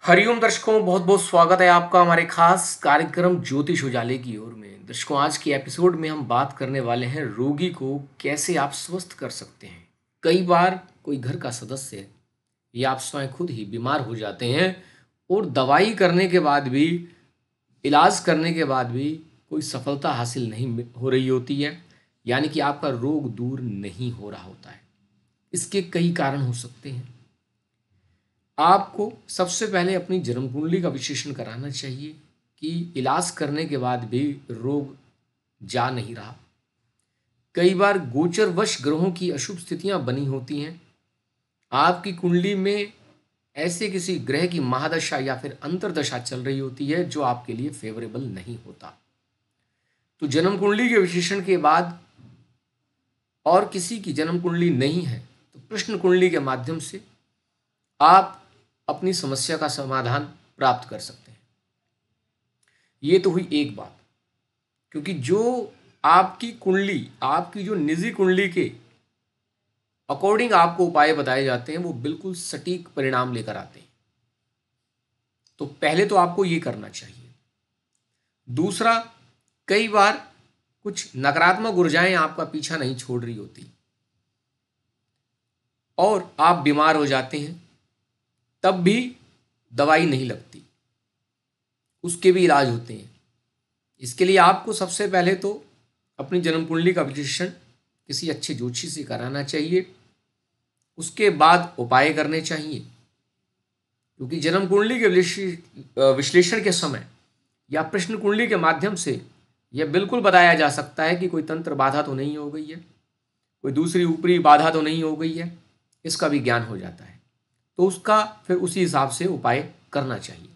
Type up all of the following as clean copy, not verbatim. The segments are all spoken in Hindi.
हरिओम दर्शकों, बहुत बहुत स्वागत है आपका हमारे खास कार्यक्रम ज्योतिष उजाले की ओर में। दर्शकों, आज के एपिसोड में हम बात करने वाले हैं रोगी को कैसे आप स्वस्थ कर सकते हैं। कई बार कोई घर का सदस्य या आप स्वयं खुद ही बीमार हो जाते हैं और दवाई करने के बाद भी, इलाज करने के बाद भी कोई सफलता हासिल नहीं हो रही होती है, यानी कि आपका रोग दूर नहीं हो रहा होता है। इसके कई कारण हो सकते हैं। आपको सबसे पहले अपनी जन्म कुंडली का विश्लेषण कराना चाहिए कि इलाज करने के बाद भी रोग जा नहीं रहा। कई बार गोचरवश ग्रहों की अशुभ स्थितियां बनी होती हैं। आपकी कुंडली में ऐसे किसी ग्रह की महादशा या फिर अंतर्दशा चल रही होती है जो आपके लिए फेवरेबल नहीं होता। तो जन्म कुंडली के विश्लेषण के बाद और किसी की जन्म कुंडली नहीं है तो प्रश्न कुंडली के माध्यम से आप अपनी समस्या का समाधान प्राप्त कर सकते हैं। ये तो हुई एक बात, क्योंकि जो आपकी कुंडली, आपकी जो निजी कुंडली के अकॉर्डिंग आपको उपाय बताए जाते हैं वो बिल्कुल सटीक परिणाम लेकर आते हैं। तो पहले तो आपको ये करना चाहिए। दूसरा, कई बार कुछ नकारात्मक ऊर्जाएं आपका पीछा नहीं छोड़ रही होती और आप बीमार हो जाते हैं, तब भी दवाई नहीं लगती, उसके भी इलाज होते हैं। इसके लिए आपको सबसे पहले तो अपनी जन्म कुंडली का विश्लेषण किसी अच्छे ज्योतिषी से कराना चाहिए। उसके बाद उपाय करने चाहिए, क्योंकि जन्म कुंडली के विश्लेषण के समय या प्रश्न कुंडली के माध्यम से यह बिल्कुल बताया जा सकता है कि कोई तंत्र बाधा तो नहीं हो गई है, कोई दूसरी ऊपरी बाधा तो नहीं हो गई है। इसका भी ज्ञान हो जाता है, तो उसका फिर उसी हिसाब से उपाय करना चाहिए।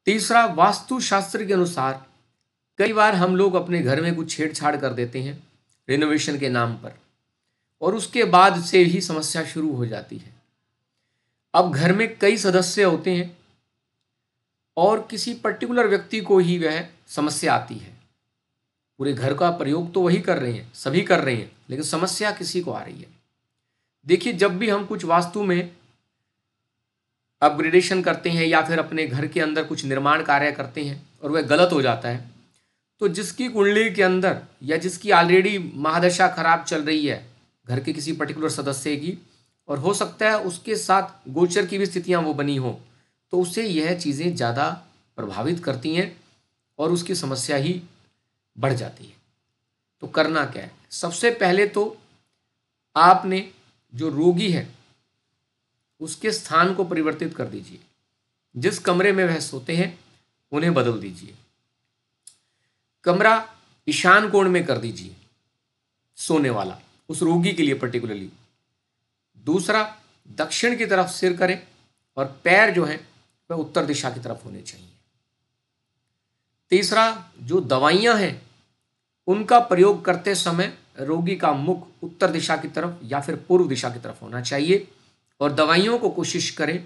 तीसरा, वास्तुशास्त्र के अनुसार कई बार हम लोग अपने घर में कुछ छेड़छाड़ कर देते हैं रिनोवेशन के नाम पर, और उसके बाद से ही समस्या शुरू हो जाती है। अब घर में कई सदस्य होते हैं और किसी पर्टिकुलर व्यक्ति को ही वह समस्या आती है। पूरे घर का प्रयोग तो वही कर रहे हैं, सभी कर रहे हैं, लेकिन समस्या किसी को आ रही है। देखिए, जब भी हम कुछ वास्तु में अपग्रेडेशन करते हैं या फिर अपने घर के अंदर कुछ निर्माण कार्य करते हैं और वह गलत हो जाता है, तो जिसकी कुंडली के अंदर या जिसकी ऑलरेडी महादशा खराब चल रही है घर के किसी पर्टिकुलर सदस्य की, और हो सकता है उसके साथ गोचर की भी स्थितियां वो बनी हो, तो उसे यह चीज़ें ज़्यादा प्रभावित करती हैं और उसकी समस्या ही बढ़ जाती है। तो करना क्या है? सबसे पहले तो आपने जो रोगी है उसके स्थान को परिवर्तित कर दीजिए। जिस कमरे में वह सोते हैं उन्हें बदल दीजिए। कमरा ईशान कोण में कर दीजिए, सोने वाला, उस रोगी के लिए पर्टिकुलरली। दूसरा, दक्षिण की तरफ सिर करें और पैर जो हैं वह उत्तर दिशा की तरफ होने चाहिए। तीसरा, जो दवाइयां हैं उनका प्रयोग करते समय रोगी का मुख उत्तर दिशा की तरफ या फिर पूर्व दिशा की तरफ होना चाहिए, और दवाइयों को कोशिश करें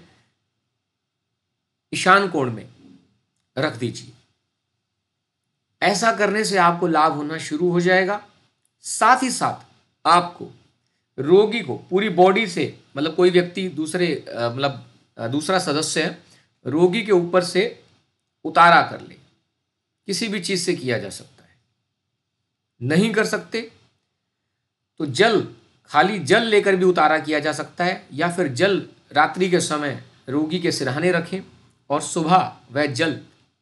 ईशान कोण में रख दीजिए। ऐसा करने से आपको लाभ होना शुरू हो जाएगा। साथ ही साथ आपको रोगी को पूरी बॉडी से, मतलब कोई व्यक्ति दूसरा सदस्य है, रोगी के ऊपर से उतारा कर ले। किसी भी चीज से किया जा सकता है। नहीं कर सकते तो खाली जल लेकर भी उतारा किया जा सकता है, या फिर जल रात्रि के समय रोगी के सिरहाने रखें और सुबह वह जल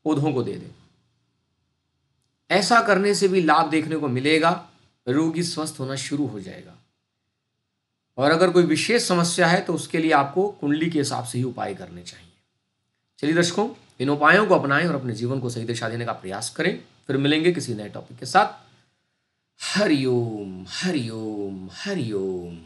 पौधों को दे दें। ऐसा करने से भी लाभ देखने को मिलेगा, रोगी स्वस्थ होना शुरू हो जाएगा। और अगर कोई विशेष समस्या है तो उसके लिए आपको कुंडली के हिसाब से ही उपाय करने चाहिए। चलिए दर्शकों, इन उपायों को अपनाएं और अपने जीवन को सही दिशा देने का प्रयास करें। फिर मिलेंगे किसी नए टॉपिक के साथ। हरिओम हरिओम हरिओम।